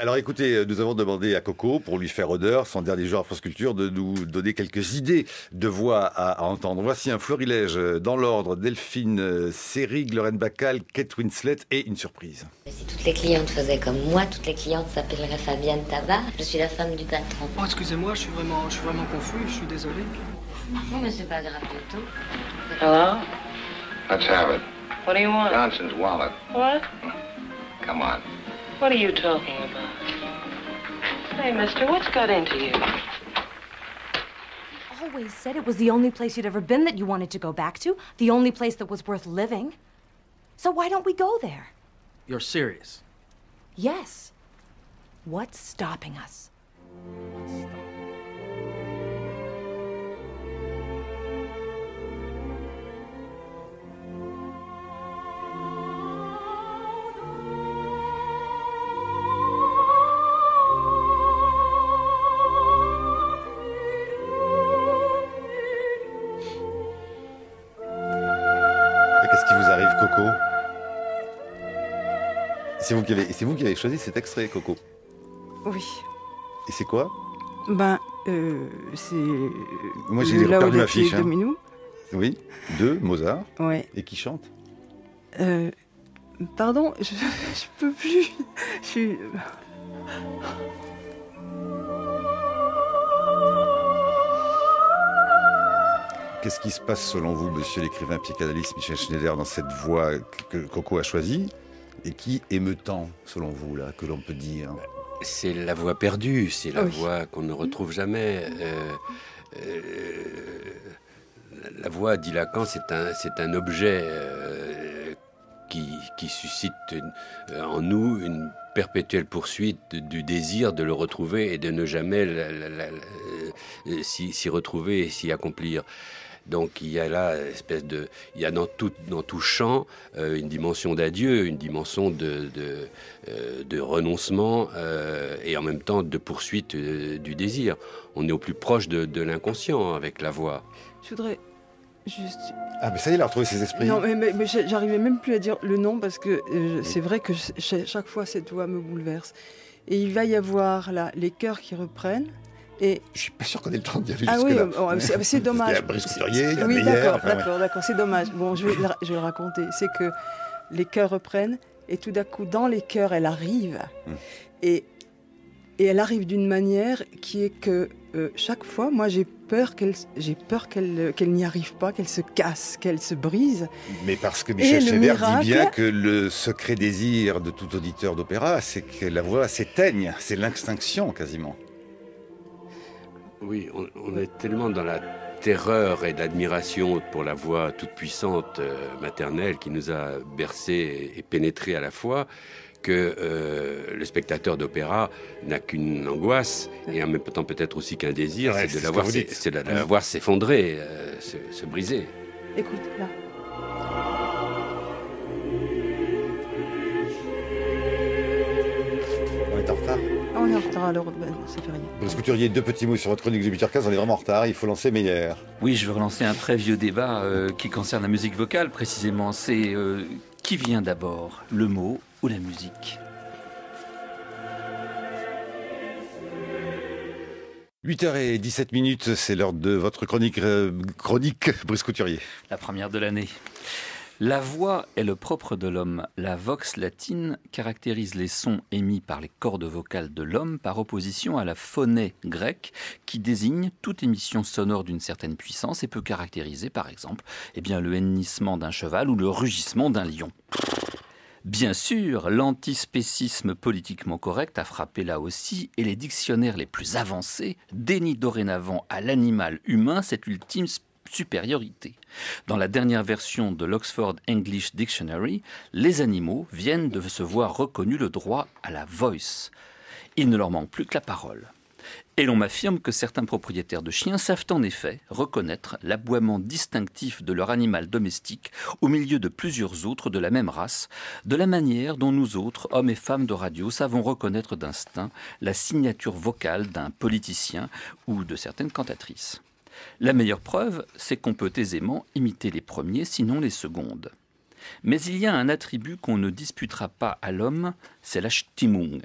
Alors écoutez, nous avons demandé à Coco, pour lui faire honneur, son dernier jour à France Culture, de nous donner quelques idées de voix à entendre. Voici un florilège dans l'ordre: Delphine Seyrig, Lorraine Bacal, Kate Winslet et une surprise. Si toutes les clientes faisaient comme moi, toutes les clientes s'appelleraient Fabienne Tabar. Je suis la femme du patron. Oh, excusez-moi, je suis vraiment confus, je suis désolé. Non, mais c'est pas grave du tout. Hello? Let's have it. What do you want? Johnson's wallet. What? Come on. What are you talking about? Hey, mister, what's got into you? Always said it was the only place you'd ever been that you wanted to go back to, the only place that was worth living. So why don't we go there? You're serious? Yes. What's stopping us? Qu'est-ce qui vous arrive, Coco? C'est vous qui avez choisi cet extrait, Coco. Oui. Et c'est quoi? C'est. Moi, j'ai perdu ma fiche. Dominou. Oui, de Mozart. Ouais. Et qui chante? Pardon, je peux plus. Je suis. Qu'est-ce qui se passe selon vous, monsieur l'écrivain psychanalyste Michel Schneider, dans cette voix que Coco a choisie et qui émeut tant, selon vous, là, que l'on peut dire? C'est la voix perdue, c'est la voix qu'on ne retrouve jamais. La voix, dit Lacan, c'est un objet qui suscite en nous une perpétuelle poursuite du désir de le retrouver et de ne jamais s'y retrouver et s'y accomplir. Donc il y a là il y a dans tout chant une dimension d'adieu, une dimension de renoncement et en même temps de poursuite du désir. On est au plus proche de l'inconscient avec la voix. Je voudrais juste. Ah, mais ça y est, il a retrouvé ses esprits. Non, mais j'arrivais même plus à dire le nom parce que c'est vrai que chaque fois cette voix me bouleverse. Et il va y avoir là les chœurs qui reprennent. Et... Je suis pas sûr qu'on ait le temps d'y aller ah jusque-là. Oui, c'est dommage. Il y a Brice Couturier, il y a oui, Meyer. D'accord, c'est dommage. Bon, je vais le raconter. C'est que les chœurs reprennent et tout d'un coup, dans les chœurs, elle arrive. Et elle arrive d'une manière qui est que chaque fois, moi, j'ai peur qu'elle n'y arrive pas, qu'elle se casse, qu'elle se brise. Mais parce que Michel Schneider dit bien que le secret désir de tout auditeur d'opéra, c'est que la voix s'éteigne. C'est l'extinction, quasiment. Oui, on est tellement dans la terreur et l'admiration pour la voix toute puissante maternelle qui nous a bercés et pénétrés à la fois que le spectateur d'opéra n'a qu'une angoisse et en même temps peut-être aussi qu'un désir, c'est de la voir s'effondrer, se briser. Écoute, là. On est en retard. On est en retard à l'heure, ça fait rien. Brice Couturier, 2 petits mots sur votre chronique de 8h15, on est vraiment en retard, il faut lancer Meyer. Oui, je veux relancer un très vieux débat qui concerne la musique vocale précisément. C'est qui vient d'abord, le mot ou la musique? 8h17, c'est l'heure de votre chronique Brice Couturier. La première de l'année. La voix est le propre de l'homme. La vox latine caractérise les sons émis par les cordes vocales de l'homme par opposition à la phonée grecque qui désigne toute émission sonore d'une certaine puissance et peut caractériser par exemple le hennissement d'un cheval ou le rugissement d'un lion. Bien sûr, l'antispécisme politiquement correct a frappé là aussi et les dictionnaires les plus avancés dénient dorénavant à l'animal humain cette ultime supériorité. Dans la dernière version de l'Oxford English Dictionary, les animaux viennent de se voir reconnus le droit à la voice. Il ne leur manque plus que la parole. Et l'on m'affirme que certains propriétaires de chiens savent en effet reconnaître l'aboiement distinctif de leur animal domestique au milieu de plusieurs autres de la même race, de la manière dont nous autres, hommes et femmes de radio, savons reconnaître d'instinct la signature vocale d'un politicien ou de certaines cantatrices. La meilleure preuve, c'est qu'on peut aisément imiter les premiers, sinon les secondes. Mais il y a un attribut qu'on ne disputera pas à l'homme, c'est la Stimmung.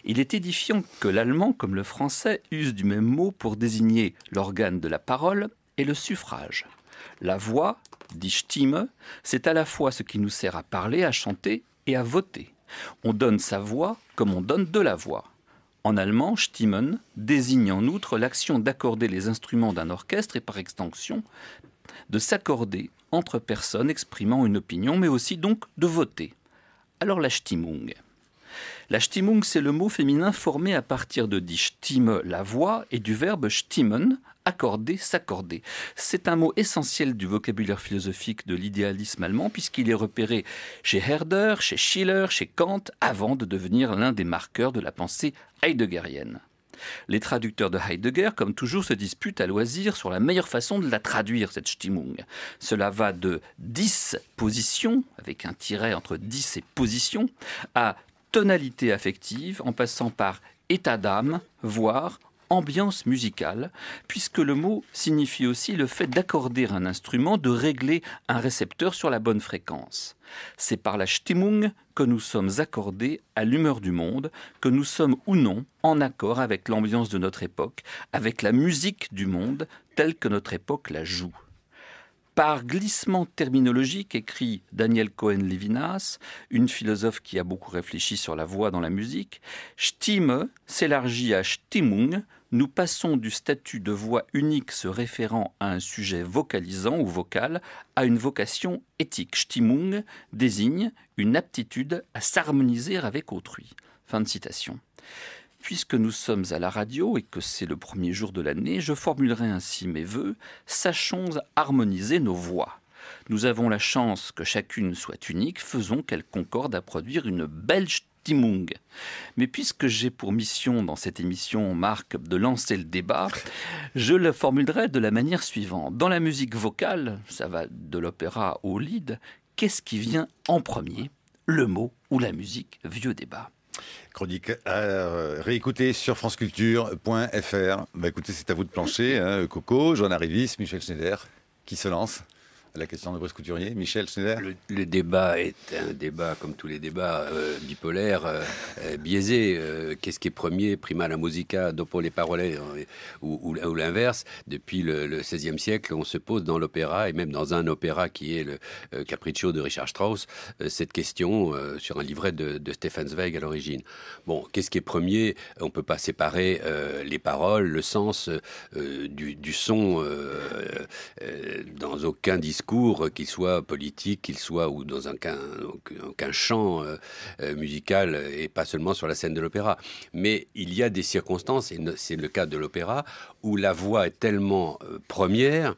Il est édifiant que l'allemand, comme le français, use du même mot pour désigner l'organe de la parole et le suffrage. La voix, dit Stimme, c'est à la fois ce qui nous sert à parler, à chanter et à voter. On donne sa voix comme on donne de la voix. En allemand, Stimmen désigne en outre l'action d'accorder les instruments d'un orchestre et par extension de s'accorder entre personnes exprimant une opinion, mais aussi donc de voter. Alors la Stimmung. La Stimmung, c'est le mot féminin formé à partir de die Stimme, la voix, et du verbe stimmen, accorder, s'accorder. C'est un mot essentiel du vocabulaire philosophique de l'idéalisme allemand, puisqu'il est repéré chez Herder, chez Schiller, chez Kant, avant de devenir l'un des marqueurs de la pensée heideggerienne. Les traducteurs de Heidegger, comme toujours, se disputent à loisir sur la meilleure façon de la traduire, cette Stimmung. Cela va de disposition, avec un tiret entre dis et position, à tonalité affective, en passant par état d'âme, voire ambiance musicale, puisque le mot signifie aussi le fait d'accorder un instrument, de régler un récepteur sur la bonne fréquence. C'est par la Stimmung que nous sommes accordés à l'humeur du monde, que nous sommes ou non en accord avec l'ambiance de notre époque, avec la musique du monde telle que notre époque la joue. Par glissement terminologique, écrit Daniel Cohen-Levinas, une philosophe qui a beaucoup réfléchi sur la voix dans la musique, Stimme s'élargit à Stimmung. Nous passons du statut de voix unique se référant à un sujet vocalisant ou vocal à une vocation éthique. Stimmung désigne une aptitude à s'harmoniser avec autrui. Fin de citation. Puisque nous sommes à la radio et que c'est le premier jour de l'année, je formulerai ainsi mes vœux. Sachons harmoniser nos voix. Nous avons la chance que chacune soit unique, faisons qu'elle concorde à produire une belle Stimmung. Mais puisque j'ai pour mission dans cette émission, Marc, de lancer le débat, je le formulerai de la manière suivante. Dans la musique vocale, ça va de l'opéra au lied, qu'est-ce qui vient en premier, le mot ou la musique? Vieux débat. Chronique à réécouter sur franceculture.fr. Écoutez, c'est à vous de plancher. Hein, Coco, Johanna Rivys, Michel Schneider. Qui se lance à la question de Brice Couturier? Michel Schneider. Le débat est un débat, comme tous les débats, bipolaire, biaisé. Qu'est-ce qui est premier? Prima la musica, dopo les parole, ou l'inverse. Depuis le XVIe siècle, on se pose dans l'opéra, et même dans un opéra qui est le Capriccio de Richard Strauss, cette question sur un livret de Stefan Zweig à l'origine. Bon, qu'est-ce qui est premier? On ne peut pas séparer les paroles, le sens du son dans aucun discours, qu'il soit politique, qu'il soit ou dans aucun chant musical, et pas seulement sur la scène de l'opéra. Mais il y a des circonstances, et c'est le cas de l'opéra, où la voix est tellement première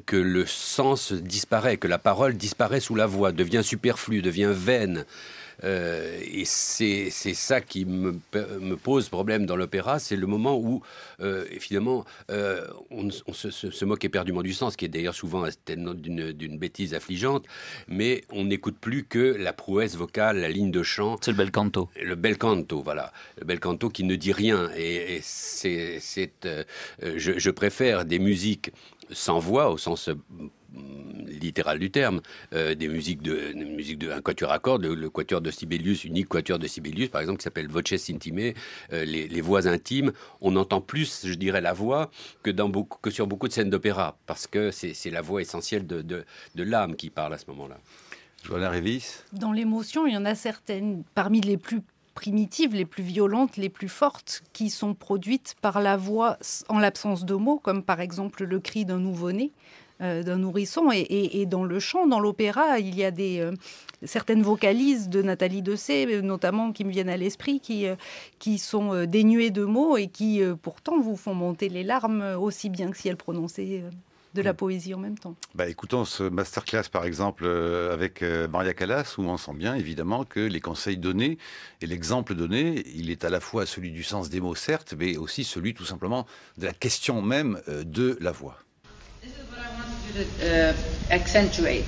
que le sens disparaît, que la parole disparaît sous la voix, devient superflue, devient vaine. Et c'est ça qui me pose problème dans l'opéra, c'est le moment où finalement on se moque éperdument du sens, qui est d'ailleurs souvent d'une bêtise affligeante, mais on n'écoute plus que la prouesse vocale, la ligne de chant. C'est le bel canto. Le bel canto, voilà. Le bel canto qui ne dit rien. Et je préfère des musiques sans voix, au sens littéral du terme, des musiques de un quatuor à cordes, le quatuor de Sibelius, unique quatuor de Sibelius, par exemple, qui s'appelle Voces Intime, les voix intimes. On entend plus, je dirais, la voix que sur beaucoup de scènes d'opéra, parce que c'est la voix essentielle de l'âme qui parle à ce moment-là. Johanna Rivys. Dans l'émotion, il y en a certaines, parmi les plus primitives, les plus violentes, les plus fortes, qui sont produites par la voix en l'absence de mots, comme par exemple le cri d'un nouveau-né, d'un nourrisson. Et dans le chant, dans l'opéra, il y a certaines vocalises de Nathalie Dessay, notamment, qui me viennent à l'esprit, qui sont dénuées de mots et qui, pourtant, vous font monter les larmes aussi bien que si elles prononçaient de la poésie en même temps. Écoutons ce masterclass par exemple avec Maria Callas, où on sent bien évidemment que les conseils donnés et l'exemple donné, il est à la fois celui du sens des mots certes, mais aussi celui tout simplement de la question même de la voix. This is what I want you to accentuate.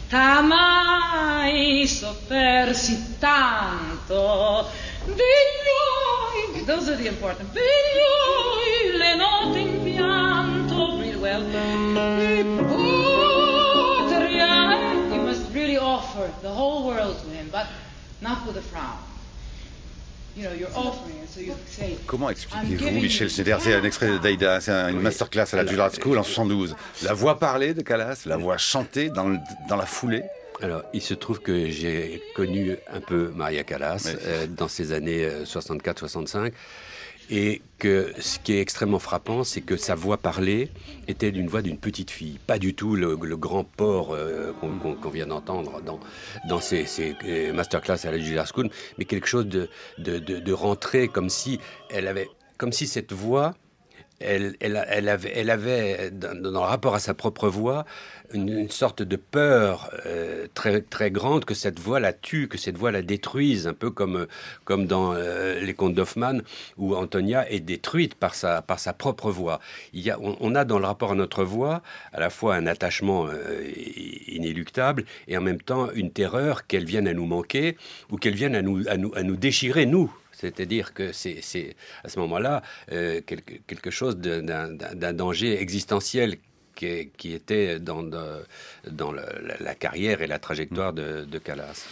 T'ha mai soffersi tanto? Biglioi, those are the important. Biglioi, le note in pianto, really well. You must really offer the whole world to him, but not with a frown. you're altering it. So you say, Comment expliquez-vous, Michel Schneider? C'est un extrait d'Aïda, c'est une masterclass à la Juilliard School en 72. La voix parlée de Callas, la voix chantée dans la foulée. Alors, il se trouve que j'ai connu un peu Maria Callas dans ces années 64-65. Et que ce qui est extrêmement frappant, c'est que sa voix parlée était d'une voix d'une petite fille. Pas du tout le grand porc qu'on vient d'entendre dans ces masterclass à la Juilliard School, mais quelque chose de rentré, comme si cette voix, elle avait dans le rapport à sa propre voix, une sorte de peur très, très grande que cette voix la tue, que cette voix la détruise, un peu comme dans les contes d'Hoffmann, où Antonia est détruite par sa propre voix. On a dans le rapport à notre voix à la fois un attachement inéluctable et en même temps une terreur qu'elle vienne à nous manquer ou qu'elle vienne à nous déchirer, nous. C'est-à-dire que c'est à ce moment-là quelque chose d'un danger existentiel qui était dans la carrière et la trajectoire de Callas.